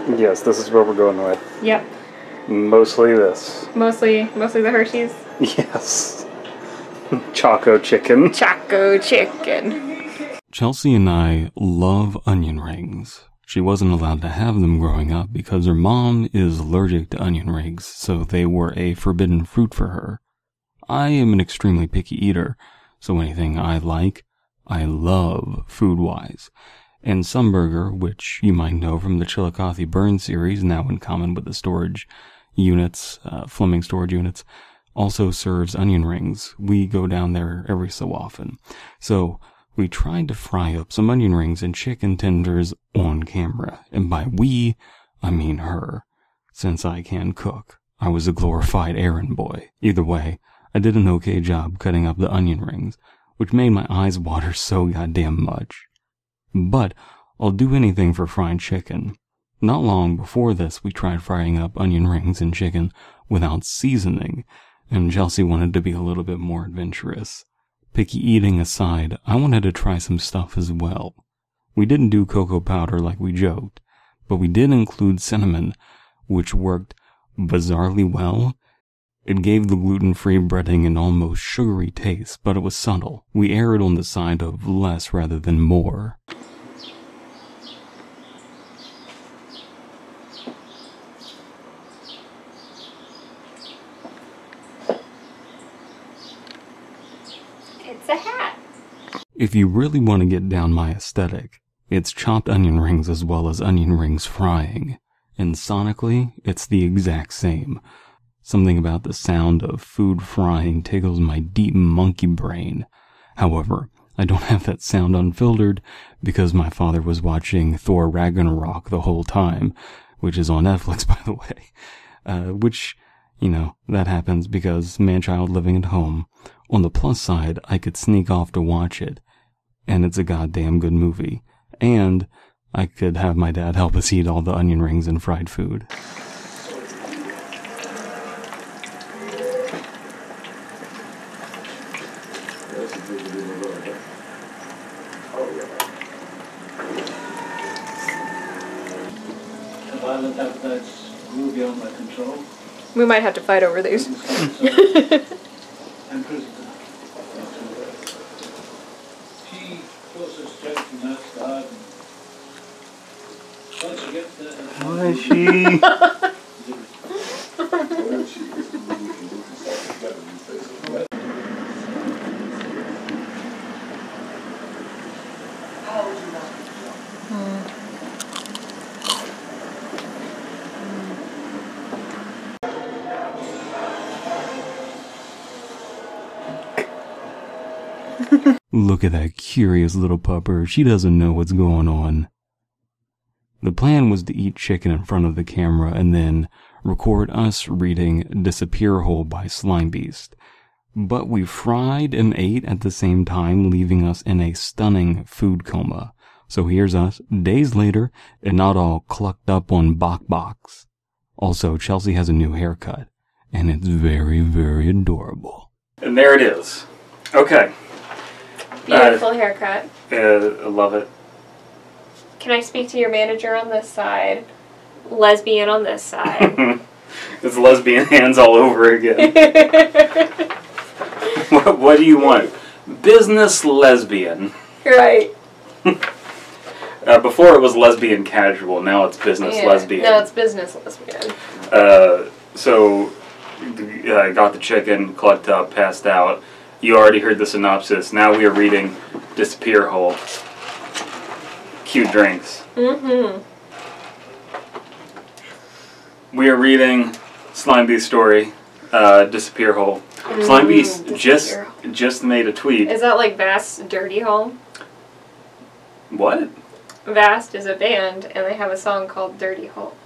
Yes, this is what we're going with. Yep. Mostly this. Mostly the Hershey's. Yes. Choco chicken. Choco chicken. Chelsea and I love onion rings. She wasn't allowed to have them growing up because her mom is allergic to onion rings, so they were a forbidden fruit for her. I am an extremely picky eater, so anything I like, I love food-wise. And Sunburger, which you might know from the Chillicothe Burn series, now in common with the storage units, Fleming storage units, also serves onion rings. We go down there every so often. So we tried to fry up some onion rings and chicken tenders on camera. And by we, I mean her. Since I can cook, I was a glorified errand boy. Either way, I did an okay job cutting up the onion rings, which made my eyes water so goddamn much. But I'll do anything for fried chicken. Not long before this, we tried frying up onion rings and chicken without seasoning, and Chelsea wanted to be a little bit more adventurous. Picky eating aside, I wanted to try some stuff as well. We didn't do cocoa powder like we joked, but we did include cinnamon, which worked bizarrely well. It gave the gluten-free breading an almost sugary taste, but it was subtle. We erred on the side of less rather than more. It's a hat. If you really want to get down my aesthetic, it's chopped onion rings as well as onion rings frying. And sonically, it's the exact same. Something about the sound of food frying tickles my deep monkey brain. However, I don't have that sound unfiltered because my father was watching Thor Ragnarok the whole time, which is on Netflix, by the way. Which, you know, that happens because man-child living at home. On the plus side, I could sneak off to watch it, and it's a goddamn good movie. And I could have my dad help us eat all the onion rings and fried food. Violent appetites grew beyond my control. We might have to fight over these. And prisoner. She was a strength in that start. Once you get there. Why is she? Look at that curious little pupper. She doesn't know what's going on. The plan was to eat chicken in front of the camera and then record us reading Disappear Hole by Slime Beast. But we fried and ate at the same time, leaving us in a stunning food coma. So here's us, days later, and not all clucked up on Bok Box. Also, Chelsea has a new haircut, and it's very, very adorable. And there it is. Okay. Beautiful haircut. I love it. Can I speak to your manager on this side? Lesbian on this side. It's lesbian hands all over again. What do you want? Business lesbian. Right. Before it was lesbian casual, now it's business lesbian. No, it's business lesbian. So, I got the chicken, clucked up, passed out. You already heard the synopsis. Now we are reading Disappear Hole. Cute drinks. Mm-hmm. We are reading Slime Beast's story, Disappear Hole. Slime Beast just made a tweet. Is that like Vast's Dirty Hole? What? Vast is a band, and they have a song called Dirty Hole.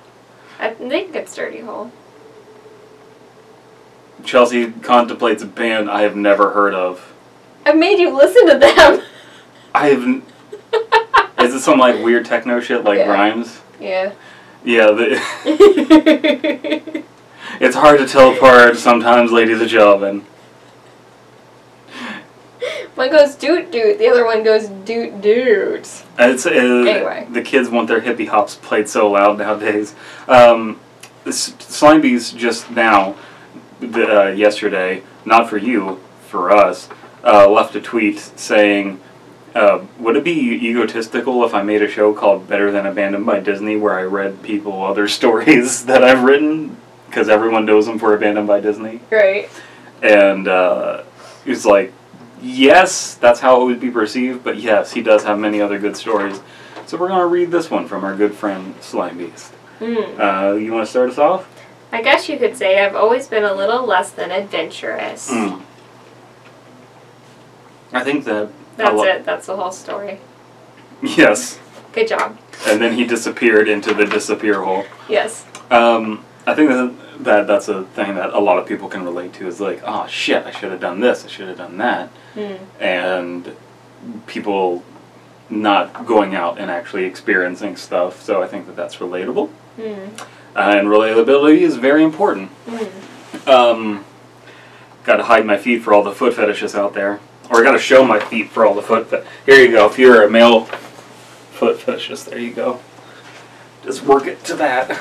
I think it's Dirty Hole. Chelsea contemplates a band I have never heard of. I made you listen to them. Is it some like weird techno shit like Grimes? Yeah. Yeah. It's hard to tell apart sometimes, Lady the Jobbin. One goes doot doot, the other one goes doot doot. Anyway. The kids want their hippie hops played so loud nowadays. Slime Beast just now, yesterday, not for you, for us, left a tweet saying, would it be egotistical if I made a show called Better Than Abandoned by Disney where I read people other stories that I've written? Because everyone knows them for Abandoned by Disney. Right. And he's like, yes, that's how it would be perceived, but yes, he does have many other good stories. So we're going to read this one from our good friend Slime Beast. You want to start us off? I guess you could say I've always been a little less than adventurous. I think that... That's it. That's the whole story. Yes. Good job. And then he disappeared into the disappear hole. Yes. I think that's a thing that a lot of people can relate to. Is like, oh shit, I should have done this, I should have done that. And people not going out and actually experiencing stuff. So I think that that's relatable. And relatability is very important. Got to hide my feet for all the foot fetishes out there. Or I got to show my feet for all the foot Here you go. If you're a male foot fetishist, there you go. Just work it to that.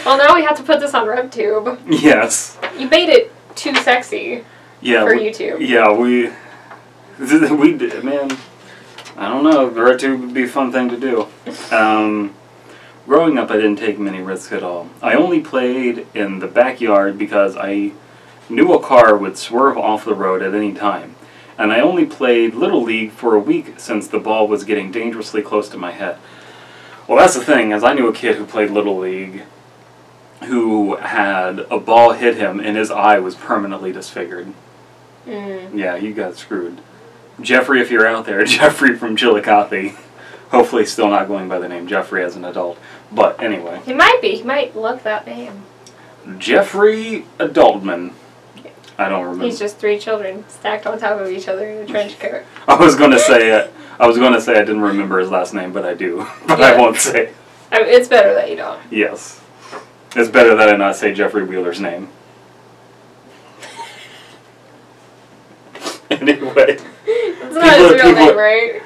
Well, now we have to put this on RevTube. Yes. You made it too sexy for YouTube. Yeah, we did, man. I don't know. RevTube would be a fun thing to do. Growing up, I didn't take many risks at all. I only played in the backyard because I knew a car would swerve off the road at any time. And I only played Little League for a week since the ball was getting dangerously close to my head. Well, that's the thing, as I knew a kid who played Little League who had a ball hit him and his eye was permanently disfigured. Yeah, you got screwed. Jeffrey, if you're out there, Jeffrey from Chillicothe. Hopefully still not going by the name Jeffrey as an adult. But anyway. He might be. He might love that name. Jeffrey Adultman. I don't remember. He's just 3 children stacked on top of each other in a trench coat. I was going to say I didn't remember his last name, but I do. But I won't say. I mean, it's better that you don't. Yes. It's better that I not say Jeffrey Wheeler's name. Anyway. It's not his real name, right?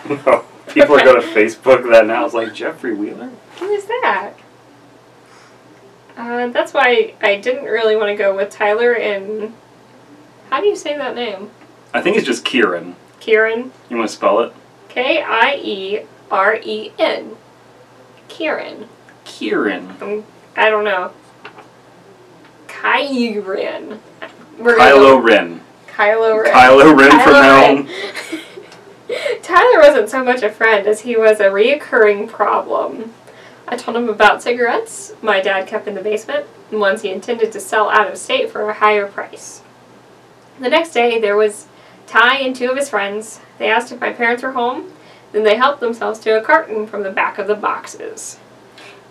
No. People are going to Facebook that now. It's like, Jeffrey Wheeler? Who is that? That's why I didn't really want to go with Tyler and... How do you say that name? I think it's just Kieran. Kieran? You want to spell it? Kieren. Kieran. Kieran. I don't know. Kyren. Kylo Ren. Kylo Ren. Kylo Ren from now on. Tyler wasn't so much a friend as he was a reoccurring problem. I told him about cigarettes my dad kept in the basement, and ones he intended to sell out of state for a higher price. The next day, there was Ty and 2 of his friends. They asked if my parents were home, then they helped themselves to a carton from the back of the boxes.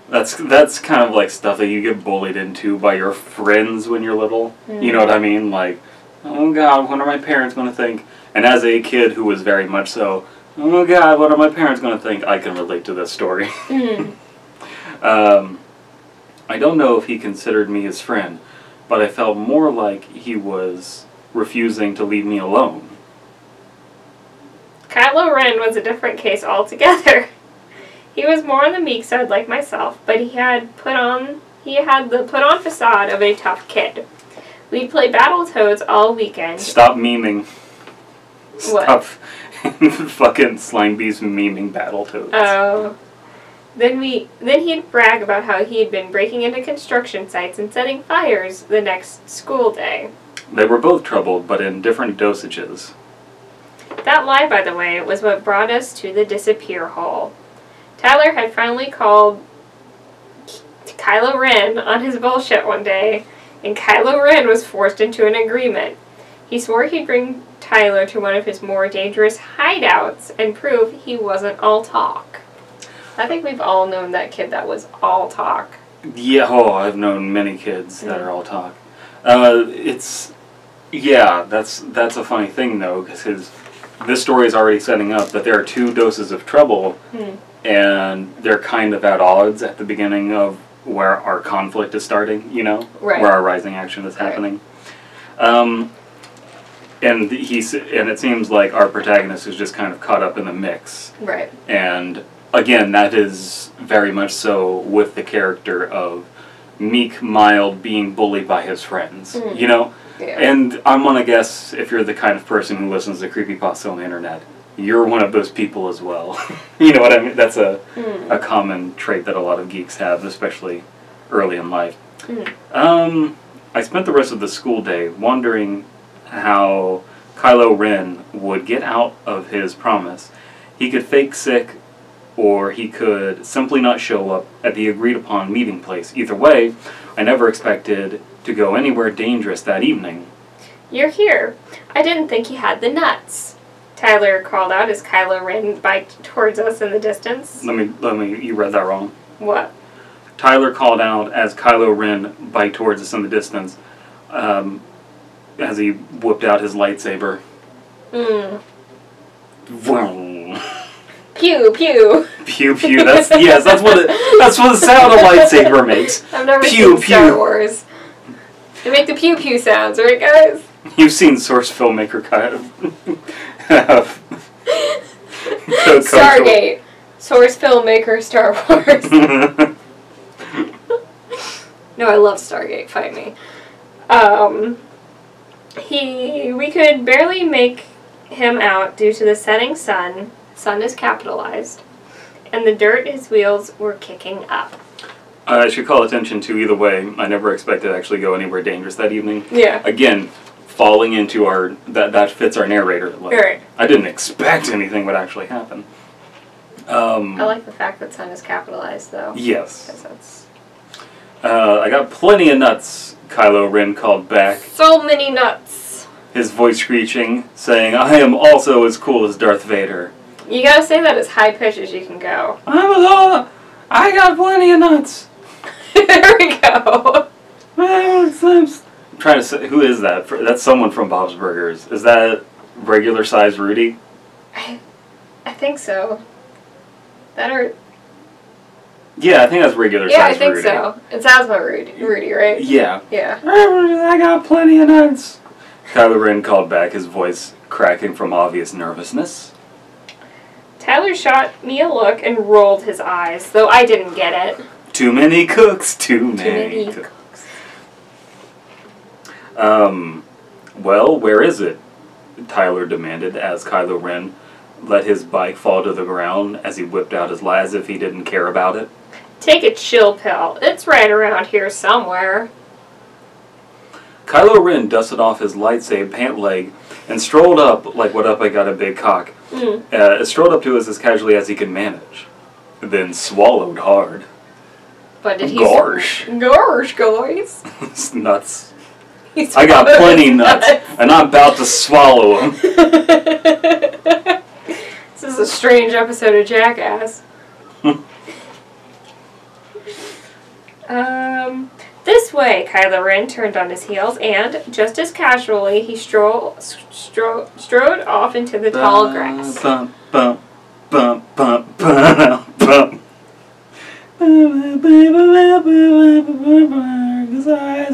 That's kind of like stuff that you get bullied into by your friends when you're little. You know what I mean? Like, oh God, what are my parents going to think? And as a kid who was very much so, oh God, what are my parents going to think? I can relate to this story. I don't know if he considered me his friend, but I felt more like he was refusing to leave me alone. Kylo Ren was a different case altogether. He was more on the meek side like myself, but he had the put on facade of a tough kid. We'd play Battletoads all weekend. Stop memeing. What? Stop fucking Slime Beast memeing Battletoads. Oh. Then he'd brag about how he had been breaking into construction sites and setting fires the next school day. They were both troubled, but in different dosages. That lie, by the way, was what brought us to the disappear hole. Tyler had finally called Kylo Ren on his bullshit one day, and Kylo Ren was forced into an agreement. He swore he'd bring Tyler to one of his more dangerous hideouts and prove he wasn't all talk. I think we've all known that kid that was all talk. Yeah, I've known many kids that are all talk. That's a funny thing though, because this story is already setting up that there are 2 doses of trouble, and they're kind of at odds at the beginning of where our conflict is starting, you know? Right. Where our rising action is happening. And it seems like our protagonist is just kind of caught up in the mix. Right. And again, that is very much so with the character of meek, mild, being bullied by his friends. You know? Yeah. And I'm gonna guess if you're the kind of person who listens to Creepypasta on the internet, you're one of those people as well. You know what I mean? That's a common trait that a lot of geeks have, especially early in life. I spent the rest of the school day wondering how Kylo Ren would get out of his promise. He could fake sick, or he could simply not show up at the agreed upon meeting place. Either way, I never expected to go anywhere dangerous that evening. You're here. I didn't think you had the nuts. Tyler called out as Kylo Ren biked towards us in the distance. Let me, you read that wrong. What? Tyler called out as Kylo Ren biked towards us in the distance, as he whipped out his lightsaber. Vroom. Pew pew. Pew pew. That's what the sound a lightsaber makes. I've never Pew, seen Star pew. Wars. They make the pew pew sounds, right, guys? You've seen source filmmaker kind of Stargate. Source filmmaker Star Wars. No, I love Stargate. Fight me. We could barely make him out due to the setting sun. Sun is capitalized. And the dirt his wheels were kicking up. I should call attention to, either way, I never expected to actually go anywhere dangerous that evening. Yeah. Again, falling into our... That fits our narrator. Like, Right. I didn't expect anything would actually happen. I like the fact that sun is capitalized, though. Yes. 'Cause that's... I got plenty of nuts, Kylo Ren called back. So many nuts. His voice screeching, saying, I am also as cool as Darth Vader. You gotta say that as high pitch as you can go. I got plenty of nuts. There we go. I'm trying to say, who is that? That's someone from Bob's Burgers. Is that regular size Rudy? I think so. That or... Yeah, I think that's regular Yeah, size I think Rudy. so. It's Asthma Rudy, right? Yeah. Yeah. I got plenty of nuts. Kylo Ren called back, his voice cracking from obvious nervousness. Tyler shot me a look and rolled his eyes, though I didn't get it. Too many cooks, too many cooks. Well, where is it? Tyler demanded as Kylo Ren let his bike fall to the ground as he whipped out his light as if he didn't care about it. Take a chill pill. It's right around here somewhere. Kylo Ren dusted off his lightsaber pant leg and strolled up like, what up, I got a big cock. Strolled up to us as casually as he could manage. Then swallowed hard. But did he... Gosh. Gosh, guys. It's nuts. I got plenty nuts, and I'm about to swallow them. This is a strange episode of Jackass. This way, Kylo Ren turned on his heels, and, just as casually, he strode off into the tall grass. Bump, bump, bump, bump, bump, bump.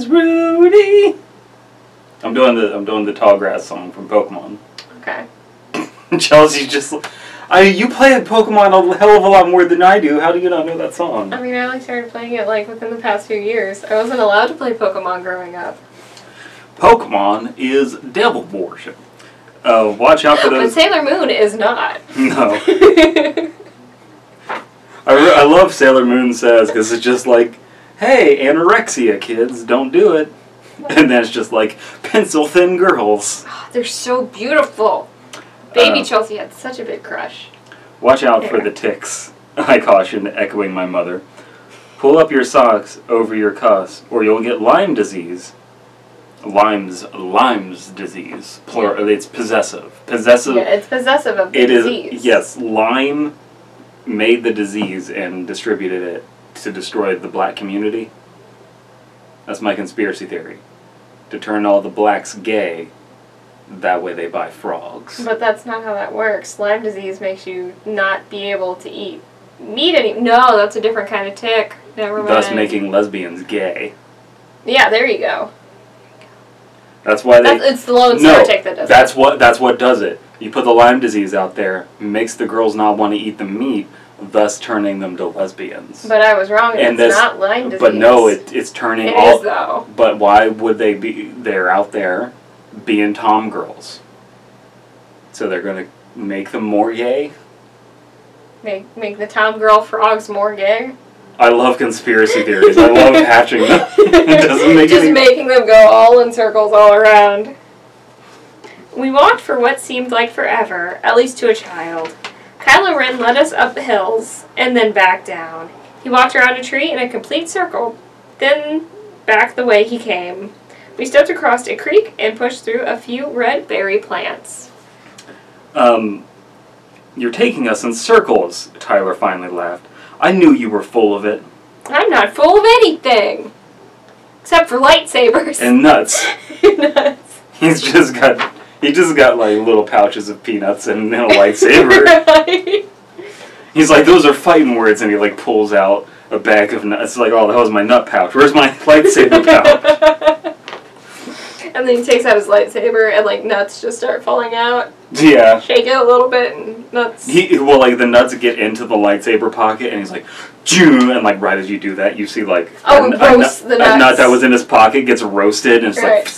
Rudy. I'm doing the tall grass song from Pokemon. Okay. Chelsea just... you play Pokemon a hell of a lot more than I do. How do you not know that song? I mean, I only started playing it, like, within the past few years. I wasn't allowed to play Pokemon growing up. Pokemon is devil worship. Watch out for those... But Sailor Moon is not. No. I love Sailor Moon Says, because it's just like, hey, anorexia, kids, don't do it. And then it's just like, pencil-thin girls. Oh, they're so beautiful. Baby Chelsea had such a big crush. Watch out for the ticks, I cautioned, echoing my mother. Pull up your socks over your cuffs, or you'll get Lyme disease. Lyme's disease. Plural. It's possessive. Possessive. Yeah, it's possessive of the disease. Yes, Lyme made the disease and distributed it to destroy the black community. That's my conspiracy theory. To turn all the blacks gay, that way they buy frogs. But that's not how that works. Lyme disease makes you not be able to eat meat anymore. No, that's a different kind of tick. Never mind. Thus making lesbians gay. Yeah, there you go. That's why they... It's the Lone Star tick that does it. That's what does it. You put the Lyme disease out there, makes the girls not want to eat the meat, thus turning them to lesbians. But I was wrong, and it's not Lyme disease. But no, it's turning It all... is, though. But why would they be... They're out there being tom girls. So they're going to make them more gay? Make the tom girl frogs more gay? I love conspiracy theories. I love hatching them. It doesn't make Just any... making them go all in circles all around. We walked for what seemed like forever, at least to a child. Kylo Ren led us up the hills, and then back down. He walked around a tree in a complete circle, then back the way he came. We stepped across a creek and pushed through a few red berry plants. You're taking us in circles, Tyler finally laughed. I knew you were full of it. I'm not full of anything! Except for lightsabers. And nuts. Nuts. He just got like little pouches of peanuts and a lightsaber. Right. He's like, those are fighting words, and he like pulls out a bag of nuts. It's like, oh, that was my nut pouch. Where's my lightsaber pouch? And then he takes out his lightsaber and like nuts just start falling out. Yeah. Shake it a little bit and nuts. Like the nuts get into the lightsaber pocket, and he's like, June, and like right as you do that, you see like the nuts. A nut that was in his pocket gets roasted, and it's right. like.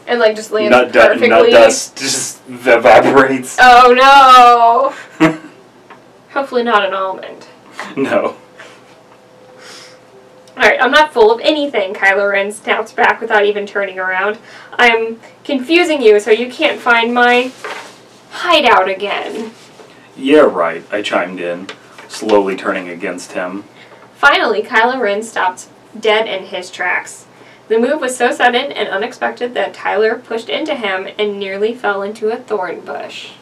And like just lands Nut perfectly. Nut dust just evaporates. Oh no! Hopefully not an almond. No. Alright, I'm not full of anything, Kylo Ren snapped back without even turning around. I'm confusing you so you can't find my hideout again. Yeah, right, I chimed in, slowly turning against him. Finally, Kylo Ren stopped dead in his tracks. The move was so sudden and unexpected that Tyler pushed into him and nearly fell into a thorn bush.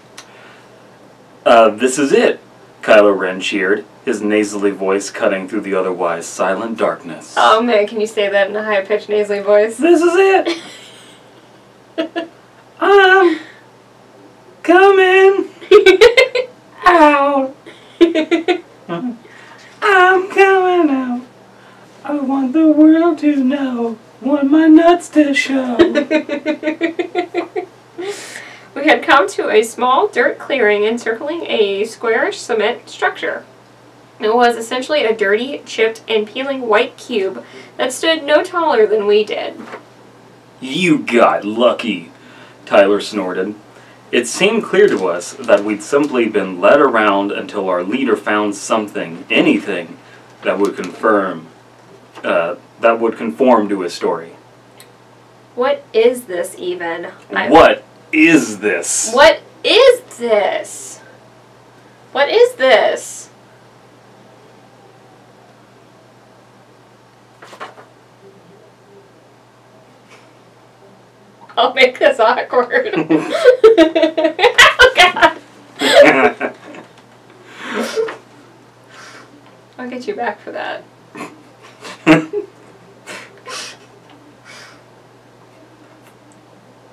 This is it, Kylo Ren cheered, his nasally voice cutting through the otherwise silent darkness. Oh man, can you say that in a high-pitched nasally voice? This is it! I'm coming out. I'm coming out. I want the world to know. Want my nuts to show. We had come to a small dirt clearing encircling a squarish cement structure. It was essentially a dirty, chipped, and peeling white cube that stood no taller than we did. You got lucky, Tyler snorted. It seemed clear to us that we'd simply been led around until our leader found something, anything, that would conform to his story. What is this even? What is this? What is this? What is this? I'll make this awkward. Oh, God. I'll get you back for that.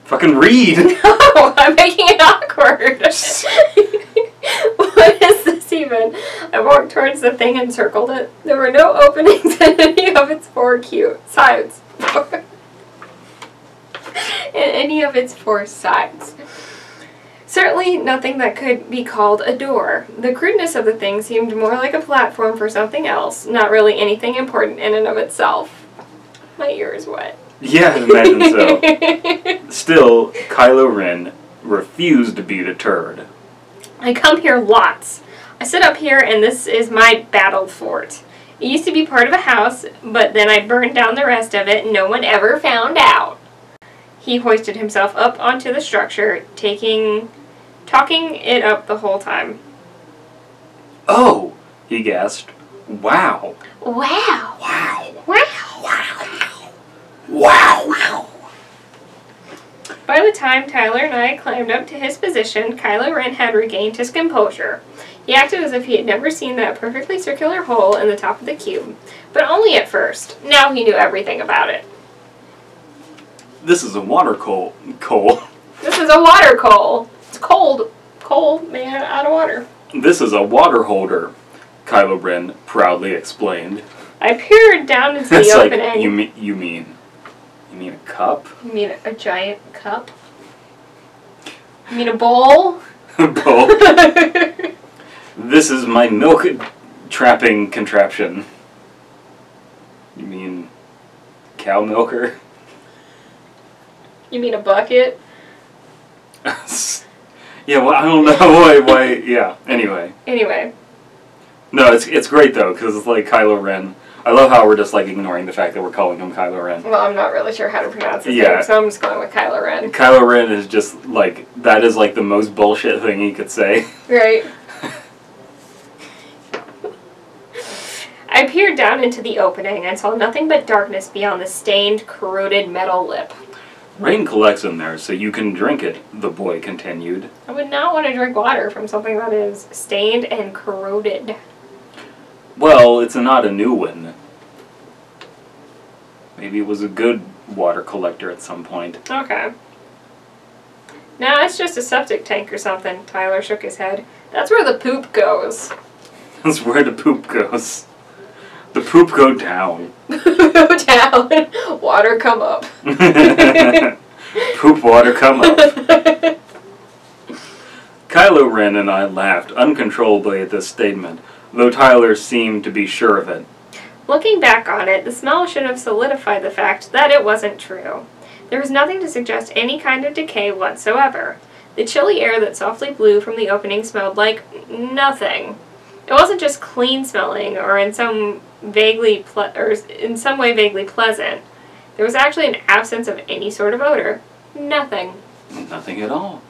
Fucking read! No, I'm making it awkward. What is this even? I walked towards the thing and circled it. There were no openings in any of its four sides. Certainly nothing that could be called a door. The crudeness of the thing seemed more like a platform for something else, not really anything important in and of itself. My ear is wet. Yeah, I imagine so. Still, Kylo Ren refused to be deterred. I come here lots. I sit up here and this is my battle fort. It used to be part of a house, but then I burned down the rest of it and no one ever found out. He hoisted himself up onto the structure, talking it up the whole time. Oh, he gasped. Wow. Wow. Wow. Wow. Wow. Wow. Wow. By the time Tyler and I climbed up to his position, Kylo Ren had regained his composure. He acted as if he had never seen that perfectly circular hole in the top of the cube, but only at first. Now he knew everything about it. This is a water coal. This is a water coal. It's cold. Cold made out of water. This is a water holder, Kylo Ren proudly explained. I peered down into the It's like, opening. you You mean a cup? You mean a giant cup? You mean a bowl? A bowl? This is my milk trapping contraption. You mean cow milker? You mean a bucket? Yeah, well, I don't know why, yeah, anyway. Anyway. No, it's great though, because it's like Kylo Ren. I love how we're just like ignoring the fact that we're calling him Kylo Ren. Well, I'm not really sure how to pronounce his Yeah. name, so I'm just going with Kylo Ren. Kylo Ren is just like, that is like the most bullshit thing he could say. Right. I peered down into the opening and saw nothing but darkness beyond the stained, corroded metal lip. Rain collects in there, so you can drink it, the boy continued. I would not want to drink water from something that is stained and corroded. Well, it's not a new one. Maybe it was a good water collector at some point. Okay. No, it's just a septic tank or something. Tyler shook his head. That's where the poop goes. That's where the poop goes. The poop go down. Go down. Water come up. Poop water come up. Kylo Ren and I laughed uncontrollably at this statement, though Tyler seemed to be sure of it. Looking back on it, the smell should have solidified the fact that it wasn't true. There was nothing to suggest any kind of decay whatsoever. The chilly air that softly blew from the opening smelled like nothing. It wasn't just clean smelling or in some way vaguely pleasant. There was actually an absence of any sort of odor. Nothing. Nothing at all.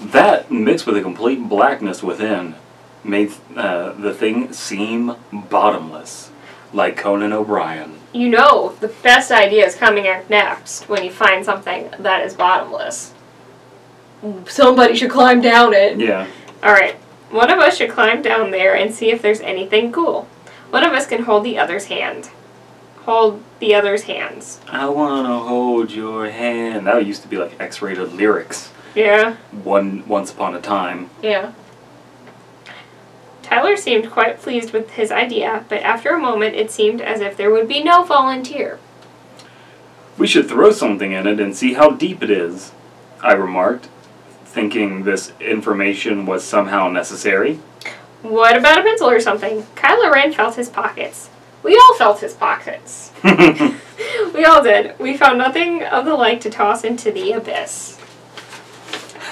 That, mixed with a complete blackness within, made the thing seem bottomless, like Conan O'Brien. You know, the best idea is coming up next when you find something that is bottomless. Somebody should climb down it. Yeah. Alright, one of us should climb down there and see if there's anything cool. One of us can hold the other's hand. Hold the other's hands. I wanna hold your hand. That used to be like X-rated lyrics. Yeah. Once upon a time. Yeah. Tyler seemed quite pleased with his idea, but after a moment it seemed as if there would be no volunteer. We should throw something in it and see how deep it is, I remarked, thinking this information was somehow necessary. What about a pencil or something? Kylo Ren felt his pockets. We all felt his pockets. We all did. We found nothing of the like to toss into the abyss.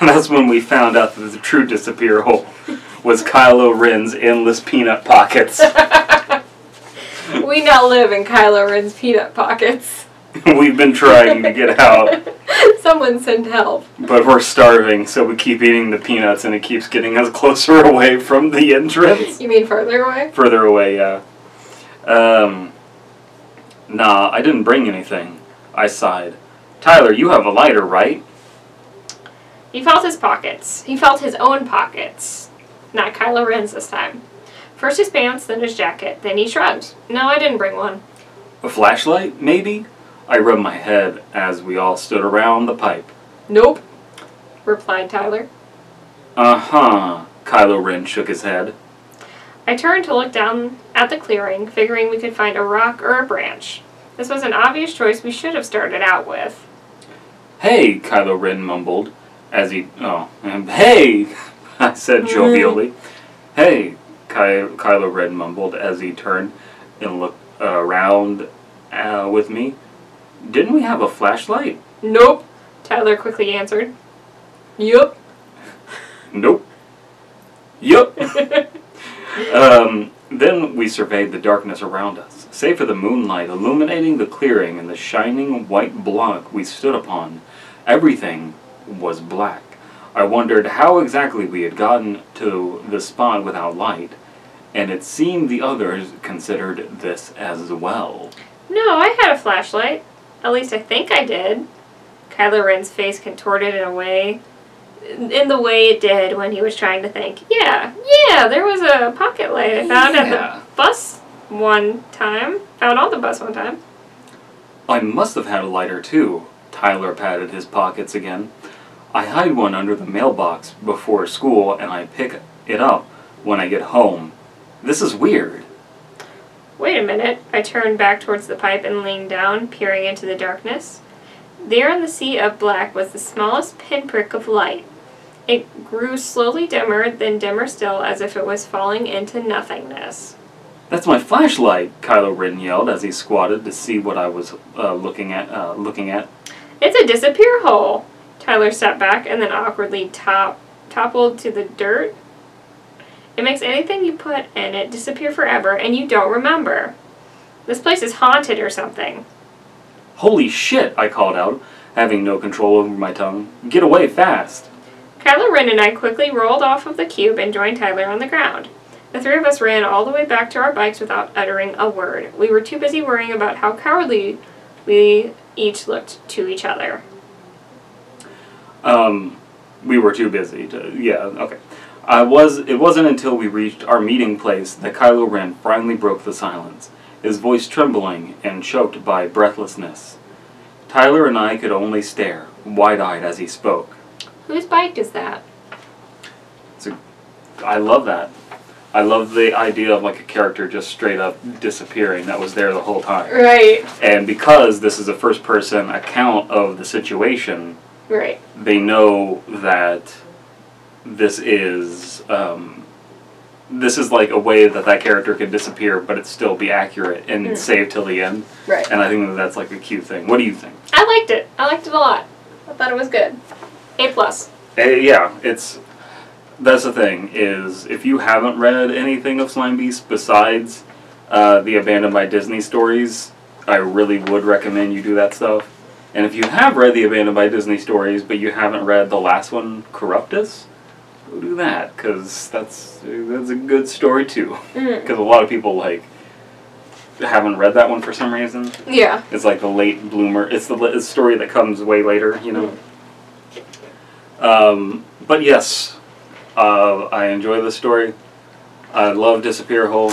That's when we found out that the true disappear hole was Kylo Ren's endless peanut pockets. We now live in Kylo Ren's peanut pockets. We've been trying to get out. Someone send help. But we're starving, so we keep eating the peanuts and it keeps getting us closer away from the entrance. You mean further away? Further away, yeah. Nah, I didn't bring anything. I sighed. Tyler, you have a lighter, right? He felt his pockets. He felt his own pockets. Not Kylo Ren's this time. First his pants, then his jacket, then he shrugged. No, I didn't bring one. A flashlight, maybe? I rubbed my head as we all stood around the pipe. Nope, replied Tyler. Uh-huh, Kylo Ren shook his head. I turned to look down at the clearing, figuring we could find a rock or a branch. This was an obvious choice we should have started out with. Hey, Kylo Ren mumbled as he... hey! I said jovially. Hey, Kylo Ren mumbled as he turned and looked around with me. Didn't we have a flashlight? Nope, Tyler quickly answered. Yup. Nope. Yup. Then we surveyed the darkness around us. Save for the moonlight illuminating the clearing and the shining white block we stood upon, everything was black. I wondered how exactly we had gotten to the spot without light, and it seemed the others considered this as well. No, I had a flashlight. At least I think I did. Kylo Ren's face contorted in the way it did when he was trying to think. Yeah, there was a pocket light I found at the bus one time. Found on the bus one time. I must have had a lighter too. Tyler patted his pockets again. I hide one under the mailbox before school and I pick it up when I get home. This is weird. Wait a minute. I turned back towards the pipe and leaned down, peering into the darkness. There in the sea of black was the smallest pinprick of light. It grew slowly dimmer, then dimmer still, as if it was falling into nothingness. That's my flashlight, Kylo Ren yelled as he squatted to see what I was looking at. It's a disappear hole. Tyler sat back and then awkwardly toppled to the dirt. It makes anything you put in it disappear forever, and you don't remember. This place is haunted or something. Holy shit, I called out, having no control over my tongue. Get away fast. Kylo Ren and I quickly rolled off of the cube and joined Tyler on the ground. The three of us ran all the way back to our bikes without uttering a word. We were too busy worrying about how cowardly we each looked to each other. We were too busy to... Yeah, okay. It wasn't until we reached our meeting place that Kylo Ren finally broke the silence, his voice trembling and choked by breathlessness. Tyler and I could only stare, wide-eyed as he spoke. Whose bike is that? I love that. I love the idea of like a character just straight up disappearing that was there the whole time. Right. And because this is a first-person account of the situation, right, they know that this is like a way that character can disappear, but it still be accurate and saved till the end. Right. And I think that's like a cute thing. What do you think? I liked it. I liked it a lot. I thought it was good. A+. Yeah, that's the thing, is if you haven't read anything of Slime Beast besides the Abandoned by Disney stories, I really would recommend you do that stuff. And if you have read the Abandoned by Disney stories, but you haven't read the last one, Corruptus, go do that, because that's a good story too. Because a lot of people haven't read that one for some reason. Yeah. It's like the late bloomer. It's the story that comes way later, you know. But yes, I enjoy this story. I love Disappear Hole.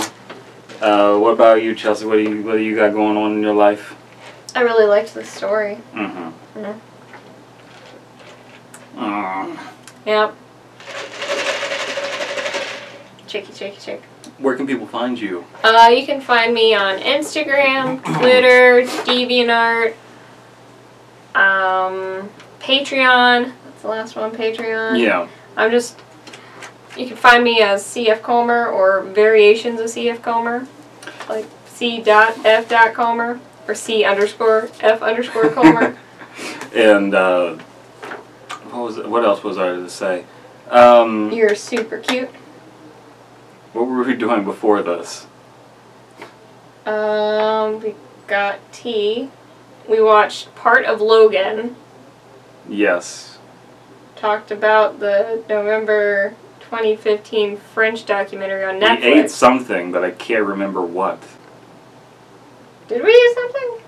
What about you, Chelsea? What do you got going on in your life? I really liked the story. Yep. Chicky. Where can people find you? You can find me on Instagram, Twitter, DeviantArt, Patreon. That's the last one, Patreon. Yeah. You can find me as CF Comer or variations of CF Comer, like C.F.Comer or C_F_Comer. And what else was I to say? You're super cute. What were we doing before this? We got tea. We watched part of Logan. Yes. Talked about the November 2015 French documentary on Netflix. We ate something, but I can't remember what. Did we eat something?